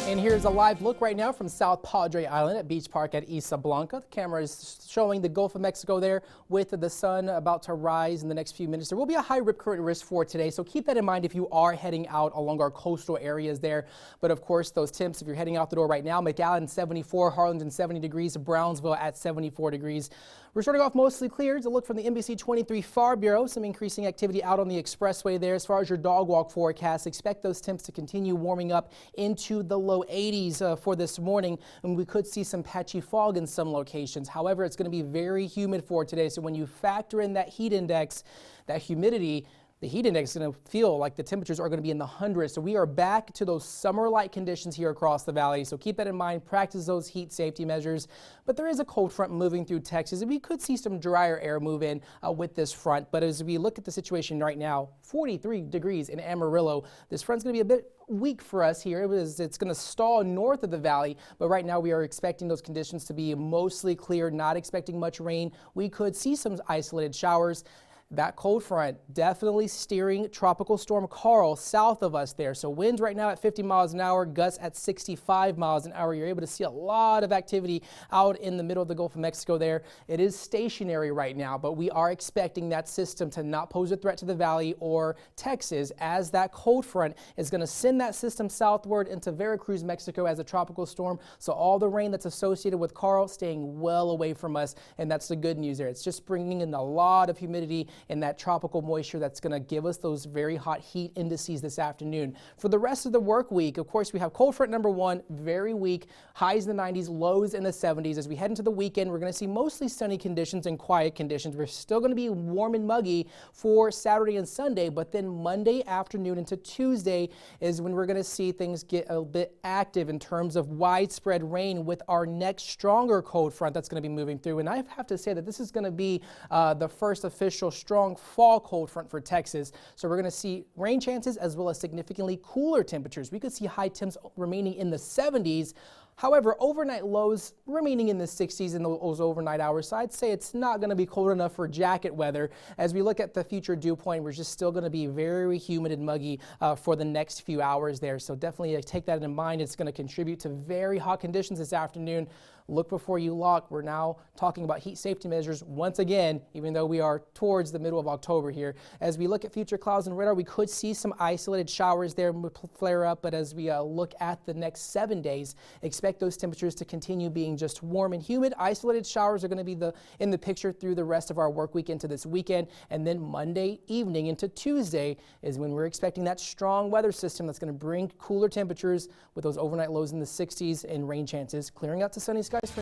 And here's a live look right now from South Padre Island at Beach Park at Isla Blanca. The camera is showing the Gulf of Mexico there with the sun about to rise in the next few minutes. There will be a high rip current risk for today, so keep that in mind if you are heading out along our coastal areas there. But of course, those temps, if you're heading out the door right now, McAllen 74, Harlingen 70 degrees, Brownsville at 74 degrees. We're starting off mostly clear. It's a look from the NBC 23 Far Bureau. Some increasing activity out on the expressway there. As far as your dog walk forecast, expect those temps to continue warming up into the low 80s for this morning, and we could see some patchy fog in some locations. However, it's going to be very humid for today, so when you factor in that heat index, that humidity, the heat index is going to feel like the temperatures are going to be in the hundreds. So we are back to those summer-like conditions here across the valley. So keep that in mind. Practice those heat safety measures. But there is a cold front moving through Texas, and we could see some drier air move in with this front. But as we look at the situation right now, 43 degrees in Amarillo. This front's going to be a bit weak for us here. It's going to stall north of the valley, but right now we are expecting those conditions to be mostly clear, not expecting much rain. We could see some isolated showers. That cold front definitely steering Tropical Storm Carl south of us there. So winds right now at 50 miles an hour, gusts at 65 miles an hour. You're able to see a lot of activity out in the middle of the Gulf of Mexico there. It is stationary right now, but we are expecting that system to not pose a threat to the valley or Texas, as that cold front is going to send that system southward into Veracruz, Mexico as a tropical storm. So all the rain that's associated with Carl staying well away from us, and that's the good news there. It's just bringing in a lot of humidity and that tropical moisture that's going to give us those very hot heat indices this afternoon. For the rest of the work week, of course, we have cold front number one, very weak, highs in the 90s, lows in the 70s. As we head into the weekend, we're going to see mostly sunny conditions and quiet conditions. We're still going to be warm and muggy for Saturday and Sunday, but then Monday afternoon into Tuesday is when we're going to see things get a bit active in terms of widespread rain with our next stronger cold front that's going to be moving through. And I have to say that this is going to be the first official strong fall cold front for Texas. So we're going to see rain chances as well as significantly cooler temperatures. We could see high temps remaining in the 70s. However, overnight lows remaining in the 60s in those overnight hours. So I'd say it's not going to be cold enough for jacket weather. As we look at the future dew point, we're just still going to be very humid and muggy for the next few hours there. So definitely take that in mind. It's going to contribute to very hot conditions this afternoon. Look before you lock. We're now talking about heat safety measures once again, even though we are towards the middle of October here. As we look at future clouds and radar, we could see some isolated showers there flare up. But as we look at the next 7 days, expect those temperatures to continue being just warm and humid. Isolated showers are going to be in the picture through the rest of our work week into this weekend. And then Monday evening into Tuesday is when we're expecting that strong weather system that's going to bring cooler temperatures with those overnight lows in the 60s and rain chances clearing out to sunny skies.